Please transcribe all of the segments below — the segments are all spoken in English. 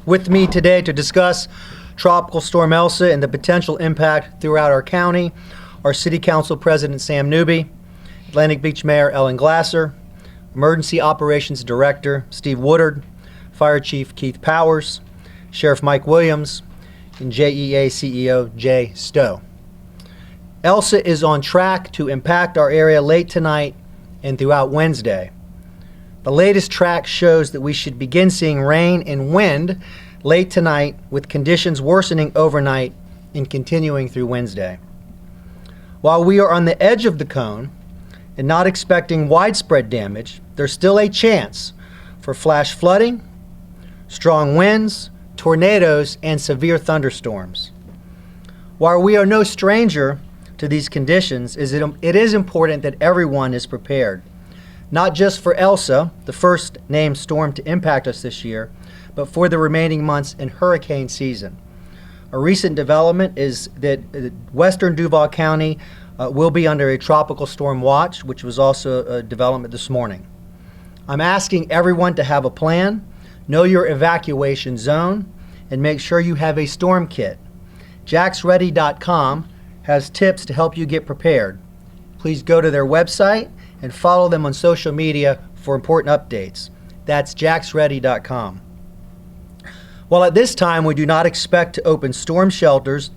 With me today to discuss Tropical Storm Elsa and the potential impact throughout our county are City Council President Sam Newby, Atlantic Beach Mayor Ellen Glasser, Emergency Operations Director Steve Woodard, Fire Chief Keith Powers, Sheriff Mike Williams, and JEA CEO Jay Stowe. Elsa is on track to impact our area late tonight and throughout Wednesday. The latest track shows that we should begin seeing rain and wind late tonight, with conditions worsening overnight and continuing through Wednesday. While we are on the edge of the cone and not expecting widespread damage, there's still a chance for flash flooding, strong winds, tornadoes, and severe thunderstorms. While we are no stranger to these conditions, it is important that everyone is prepared, not just for Elsa, the first named storm to impact us this year, but for the remaining months in hurricane season. A recent development is that western Duval County will be under a tropical storm watch, which was also a development this morning. I'm asking everyone to have a plan, know your evacuation zone, and make sure you have a storm kit. JaxReady.com has tips to help you get prepared. Please go to their website and follow them on social media for important updates. That's JaxReady.com. While at this time we do not expect to open storm shelters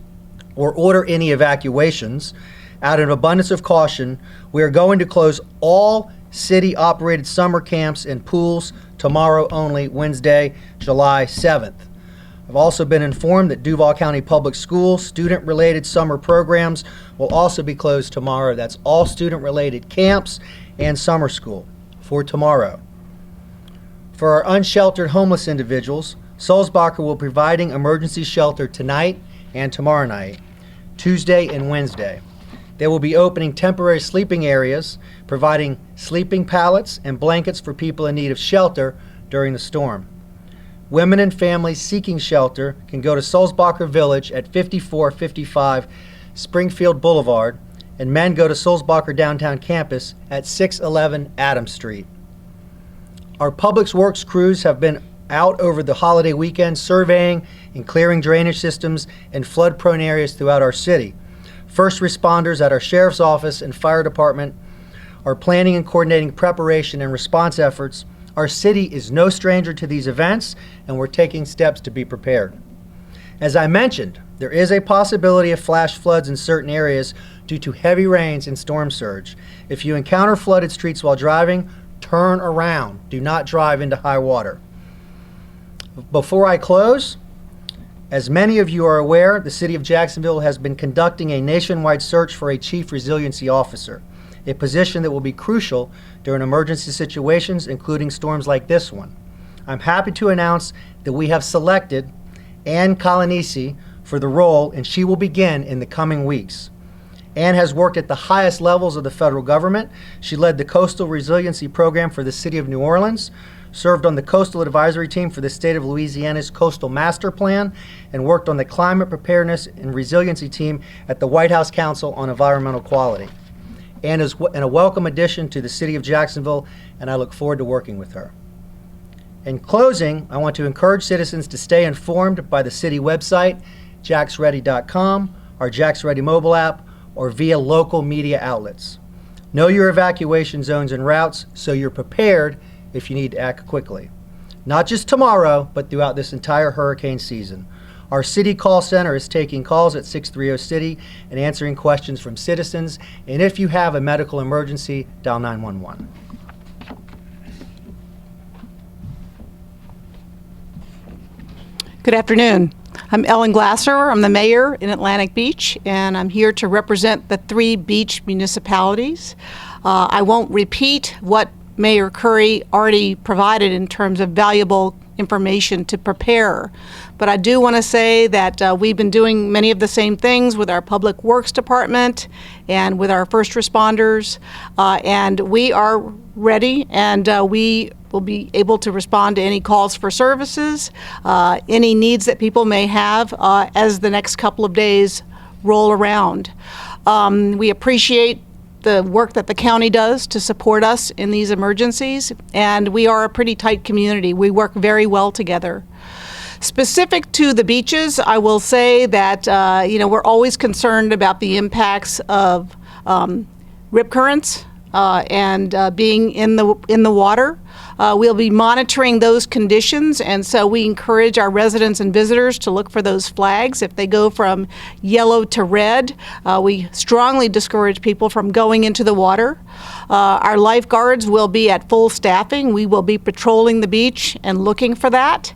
or order any evacuations, out of an abundance of caution, we are going to close all city-operated summer camps and pools tomorrow only, Wednesday, July 7th. I've also been informed that Duval County Public Schools student-related summer programs will also be closed tomorrow. That's all student-related camps and summer school for tomorrow. For our unsheltered homeless individuals, Sulzbacher will be providing emergency shelter tonight and tomorrow night, Tuesday and Wednesday. They will be opening temporary sleeping areas, providing sleeping pallets and blankets for people in need of shelter during the storm. Women and families seeking shelter can go to Sulzbacher Village at 5455 Springfield Boulevard, and men go to Sulzbacher Downtown Campus at 611 Adams Street. Our Public Works crews have been out over the holiday weekend surveying and clearing drainage systems and flood-prone areas throughout our city. First responders at our Sheriff's Office and Fire Department are planning and coordinating preparation and response efforts. Our city is no stranger to these events, and we're taking steps to be prepared. As I mentioned, there is a possibility of flash floods in certain areas due to heavy rains and storm surge. If you encounter flooded streets while driving, turn around. Do not drive into high water. Before I close, as many of you are aware, the City of Jacksonville has been conducting a nationwide search for a Chief Resiliency Officer, a position that will be crucial during emergency situations, including storms like this one. I'm happy to announce that we have selected Ann Colanisi for the role, and she will begin in the coming weeks. Ann has worked at the highest levels of the federal government. She led the Coastal Resiliency Program for the City of New Orleans, served on the Coastal Advisory Team for the State of Louisiana's Coastal Master Plan, and worked on the Climate Preparedness and Resiliency Team at the White House Council on Environmental Quality. Ann is a welcome addition to the City of Jacksonville, and I look forward to working with her. In closing, I want to encourage citizens to stay informed by the city website, JaxReady.com, our JaxReady mobile app, or via local media outlets. Know your evacuation zones and routes so you're prepared if you need to act quickly. Not just tomorrow, but throughout this entire hurricane season. Our city call center is taking calls at 630-CITY and answering questions from citizens. And if you have a medical emergency, dial 911. Good afternoon. I'm Ellen Glasser. I'm the mayor in Atlantic Beach, and I'm here to represent the 3 beach municipalities. I won't repeat what Mayor Curry already provided in terms of valuable information to prepare. But I do want to say that we've been doing many of the same things with our Public Works Department and with our first responders, and we are ready, and we will be able to respond to any calls for services, any needs that people may have as the next couple of days roll around. We appreciate the work that the county does to support us in these emergencies, and we are a pretty tight community. We work very well together. Specific to the beaches, I will say that we're always concerned about the impacts of rip currents and being in the water. We'll be monitoring those conditions, and so we encourage our residents and visitors to look for those flags. If they go from yellow to red, we strongly discourage people from going into the water. Our lifeguards will be at full staffing. We will be patrolling the beach and looking for that.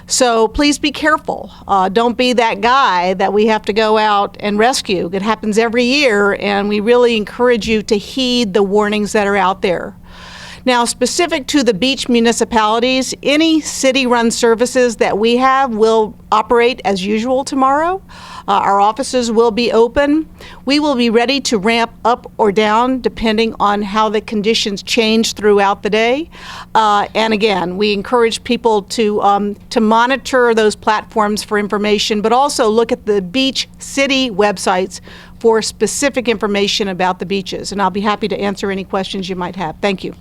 So please be careful. Don't be that guy that we have to go out and rescue. It happens every year, and we really encourage you to heed the warnings that are out there. Now, specific to the beach municipalities, any city-run services that we have will operate as usual tomorrow. Our offices will be open. We will be ready to ramp up or down depending on how the conditions change throughout the day. And again, we encourage people to monitor those platforms for information, but also look at the beach city websites for specific information about the beaches. And I'll be happy to answer any questions you might have. Thank you.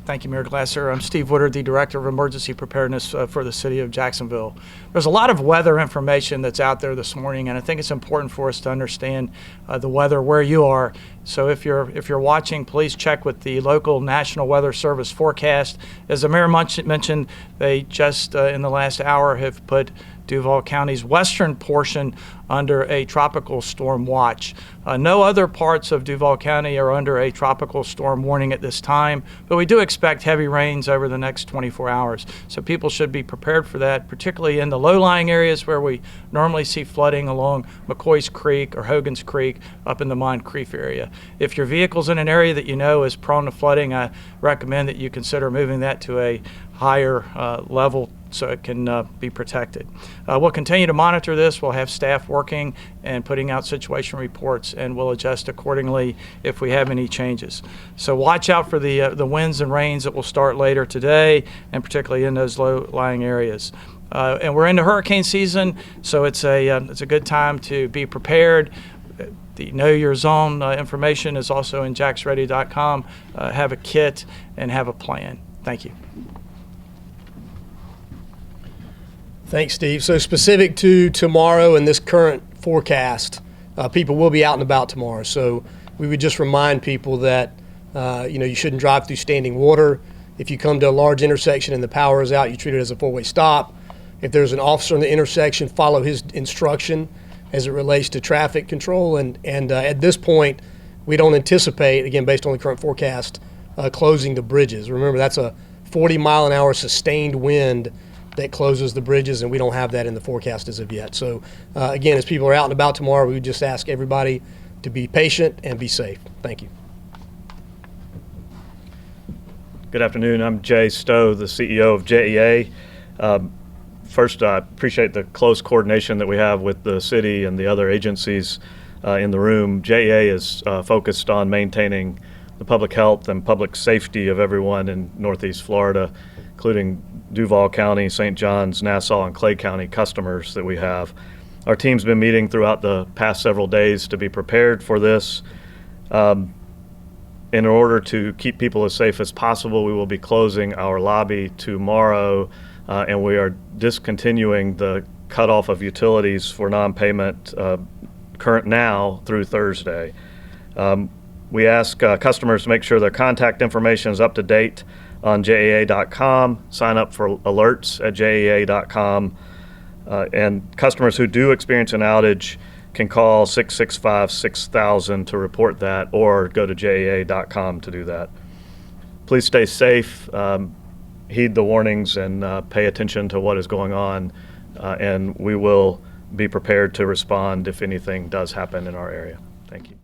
Thank you, Mayor Glasser. I'm Steve Woodard, the Director of Emergency Preparedness for the City of Jacksonville. There's a lot of weather information that's out there this morning, and I think it's important for us to understand the weather where you are. So if you're watching, please check with the local National Weather Service forecast. As the Mayor mentioned, they just in the last hour have put Duval County's western portion under a tropical storm watch. No other parts of Duval County are under a tropical storm warning at this time, but we do expect heavy rains over the next 24 hours. So people should be prepared for that, particularly in the low-lying areas where we normally see flooding along McCoy's Creek or Hogan's Creek up in the Mine Creek area. If your vehicle's in an area that you know is prone to flooding, I recommend that you consider moving that to a higher level so it can be protected. We'll continue to monitor this. We'll have staff working and putting out situation reports, and we'll adjust accordingly if we have any changes. So watch out for the winds and rains that will start later today, and particularly in those low-lying areas. And we're into hurricane season, so it's a good time to be prepared. The Know Your Zone information is also in JaxReady.com. Have a kit and have a plan. Thank you. Thanks, Steve. So specific to tomorrow and this current forecast, people will be out and about tomorrow. So we would just remind people that you shouldn't drive through standing water. If you come to a large intersection and the power is out, you treat it as a four-way stop. If there's an officer in the intersection, follow his instruction as it relates to traffic control. And at this point, we don't anticipate, again, based on the current forecast, closing the bridges. Remember, that's a 40-mile-an-hour sustained wind that closes the bridges, and we don't have that in the forecast as of yet. So again, as people are out and about tomorrow, we would just ask everybody to be patient and be safe. Thank you. Good afternoon. I'm Jay Stowe, the CEO of JEA. First, I appreciate the close coordination that we have with the city and the other agencies in the room. JEA is focused on maintaining the public health and public safety of everyone in Northeast Florida, including Duval County, St. Johns, Nassau, and Clay County customers that we have. Our team's been meeting throughout the past several days to be prepared for this. In order to keep people as safe as possible, we will be closing our lobby tomorrow, and we are discontinuing the cutoff of utilities for non-payment current now through Thursday. We ask customers to make sure their contact information is up to date on JEA.com, sign up for alerts at JEA.com, and customers who do experience an outage can call 665-6000 to report that, or go to JEA.com to do that. Please stay safe, heed the warnings, and pay attention to what is going on, and we will be prepared to respond if anything does happen in our area. Thank you.